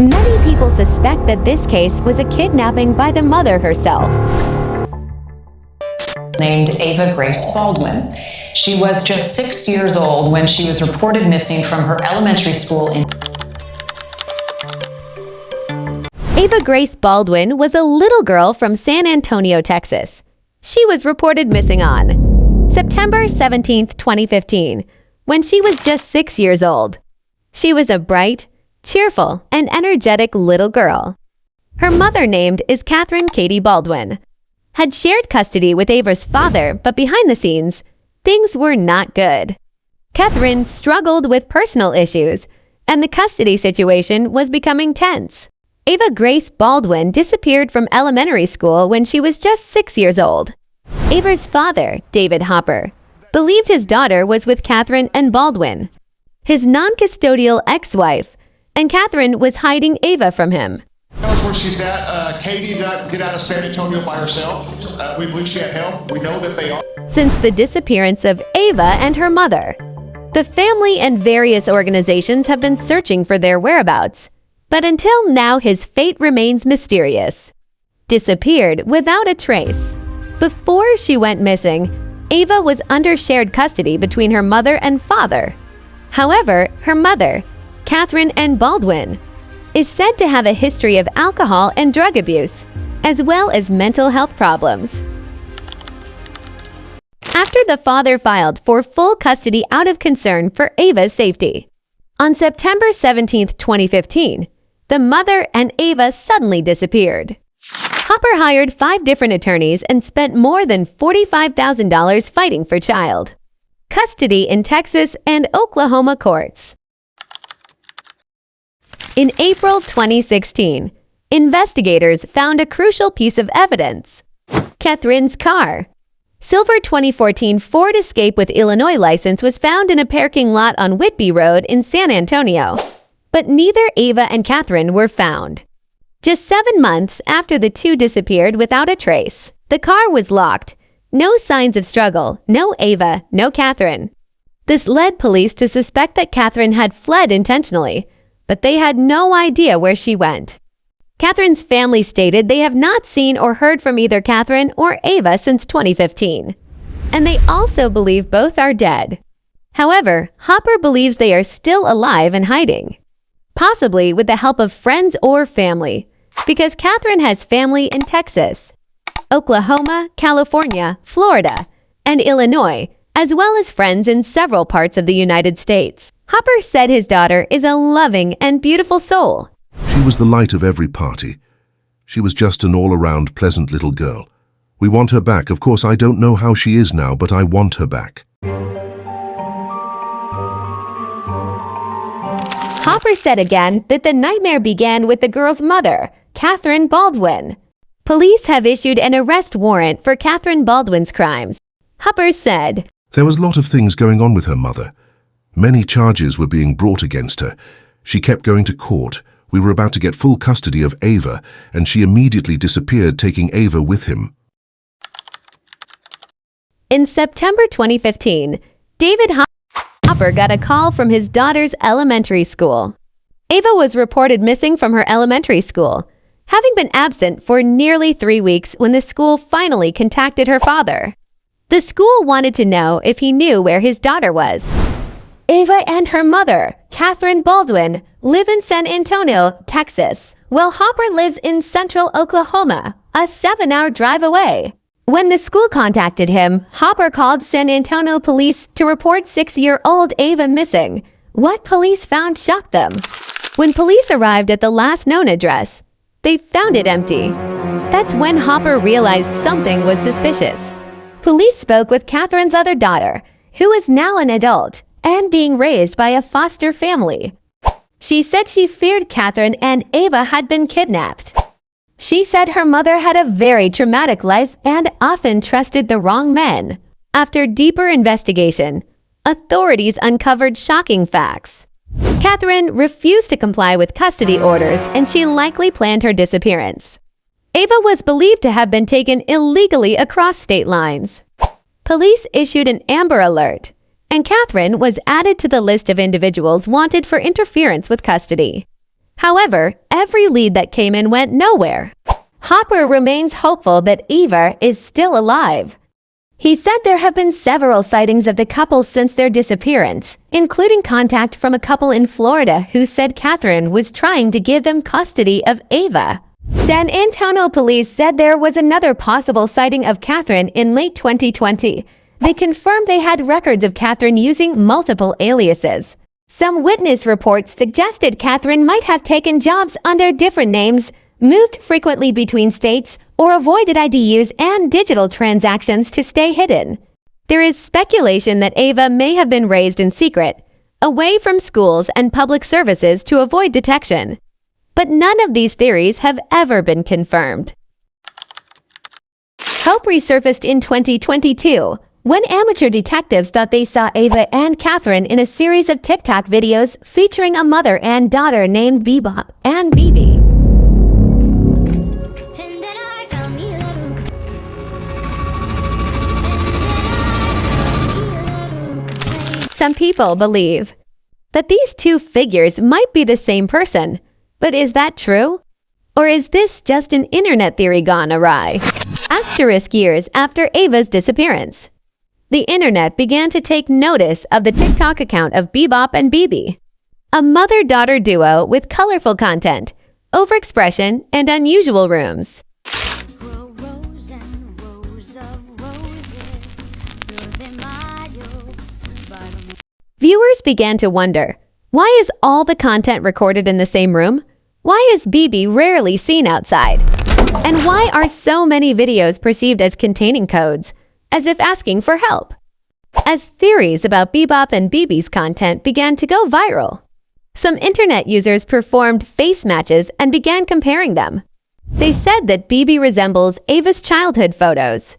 Many people suspect that this case was a kidnapping by the mother herself. Named Ava Grace Baldwin. She was just 6 years old when she was reported missing from her elementary school in Ava Grace Baldwin was a little girl from San Antonio, Texas. She was reported missing on September 17, 2015, when she was just 6 years old. She was a bright, cheerful, and energetic little girl. Her mother, named is Kathryn Katie Baldwin, had shared custody with Ava's father, but behind the scenes, things were not good. Kathryn struggled with personal issues, and the custody situation was becoming tense. Ava Grace Baldwin disappeared from elementary school when she was just 6 years old. Ava's father, David Hopper, believed his daughter was with Kathryn and Baldwin, his non-custodial ex-wife, and Kathryn was hiding Ava from him. Knows where she's at. Katie did not get out of San Antonio by herself. We believe she had help. We know that they are. Since the disappearance of Ava and her mother, the family and various organizations have been searching for their whereabouts. But until now, his fate remains mysterious. Disappeared without a trace. Before she went missing, Ava was under shared custody between her mother and father. However, her mother, Kathryn and Baldwin, is said to have a history of alcohol and drug abuse, as well as mental health problems. After the father filed for full custody out of concern for Ava's safety, on September 17, 2015, the mother and Ava suddenly disappeared. Hopper hired 5 different attorneys and spent more than $45,000 fighting for child custody in Texas and Oklahoma courts. In April 2016, investigators found a crucial piece of evidence: Kathryn's car. Silver 2014 Ford Escape with Illinois license was found in a parking lot on Whitby Road in San Antonio. But neither Ava and Kathryn were found. Just 7 months after the two disappeared without a trace, the car was locked. No signs of struggle, no Ava, no Kathryn. This led police to suspect that Kathryn had fled intentionally, but they had no idea where she went. Kathryn's family stated they have not seen or heard from either Kathryn or Ava since 2015, and they also believe both are dead. However, Hopper believes they are still alive and hiding, possibly with the help of friends or family, because Kathryn has family in Texas, Oklahoma, California, Florida, and Illinois, as well as friends in several parts of the United States. Hopper said his daughter is a loving and beautiful soul. She was the light of every party. She was just an all-around pleasant little girl. We want her back. Of course, I don't know how she is now, but I want her back. Hopper said again that the nightmare began with the girl's mother, Kathryn Baldwin. Police have issued an arrest warrant for Kathryn Baldwin's crimes. Hopper said, "There was a lot of things going on with her mother. Many charges were being brought against her. She kept going to court. We were about to get full custody of Ava, and she immediately disappeared, taking Ava with him." In September 2015, David Hopper got a call from his daughter's elementary school. Ava was reported missing from her elementary school, having been absent for nearly 3 weeks when the school finally contacted her father. The school wanted to know if he knew where his daughter was. Ava and her mother, Kathryn Baldwin, live in San Antonio, Texas, while Hopper lives in central Oklahoma, a 7-hour drive away. When the school contacted him, Hopper called San Antonio police to report 6-year-old Ava missing. What police found shocked them. When police arrived at the last known address, they found it empty. That's when Hopper realized something was suspicious. Police spoke with Kathryn's other daughter, who is now an adult and being raised by a foster family. She said she feared Kathryn and Ava had been kidnapped. She said her mother had a very traumatic life and often trusted the wrong men. After deeper investigation, authorities uncovered shocking facts. Kathryn refused to comply with custody orders, and she likely planned her disappearance. Ava was believed to have been taken illegally across state lines. Police issued an Amber Alert, and Kathryn was added to the list of individuals wanted for interference with custody. However, every lead that came in went nowhere. Hopper remains hopeful that Ava is still alive. He said there have been several sightings of the couple since their disappearance, including contact from a couple in Florida who said Kathryn was trying to give them custody of Ava. San Antonio police said there was another possible sighting of Kathryn in late 2020. They confirmed they had records of Kathryn using multiple aliases. Some witness reports suggested Kathryn might have taken jobs under different names, moved frequently between states, or avoided IDs and digital transactions to stay hidden. There is speculation that Ava may have been raised in secret, away from schools and public services to avoid detection. But none of these theories have ever been confirmed. Hope resurfaced in 2022 when amateur detectives thought they saw Ava and Kathryn in a series of TikTok videos featuring a mother and daughter named Bebop and Bebe. Some people believe that these two figures might be the same person. But is that true? Or is this just an internet theory gone awry? Asterisk years after Ava's disappearance, the internet began to take notice of the TikTok account of Bebop and Bebe, a mother-daughter duo with colorful content, overexpression, and unusual rooms. Viewers began to wonder, why is all the content recorded in the same room? Why is Bebe rarely seen outside? And why are so many videos perceived as containing codes, as if asking for help? As theories about Bebop and Bebe's content began to go viral, some internet users performed face matches and began comparing them. They said that Bebe resembles Ava's childhood photos.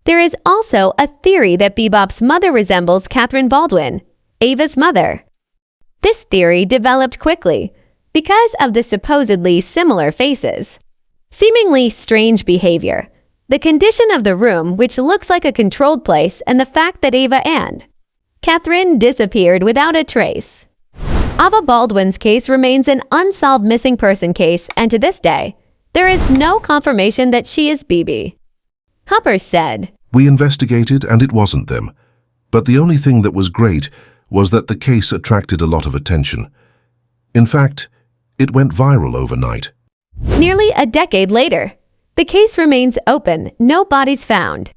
There is also a theory that Bebop's mother resembles Kathryn Baldwin, Ava's mother. This theory developed quickly because of the supposedly similar faces. Seemingly strange behavior, the condition of the room, which looks like a controlled place, and the fact that Ava and Kathryn disappeared without a trace. Ava Baldwin's case remains an unsolved missing person case, and to this day, there is no confirmation that she is Bebe. Hopper said, "We investigated and it wasn't them. But the only thing that was great was that the case attracted a lot of attention. In fact, it went viral overnight." Nearly a decade later, the case remains open, no bodies found.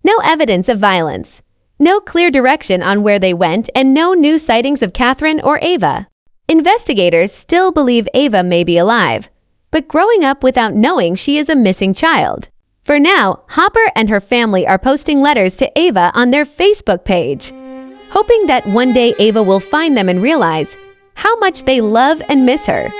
No evidence of violence, no clear direction on where they went, and no new sightings of Kathryn or Ava. Investigators still believe Ava may be alive, but growing up without knowing she is a missing child. For now, Hopper and her family are posting letters to Ava on their Facebook page, hoping that one day Ava will find them and realize how much they love and miss her.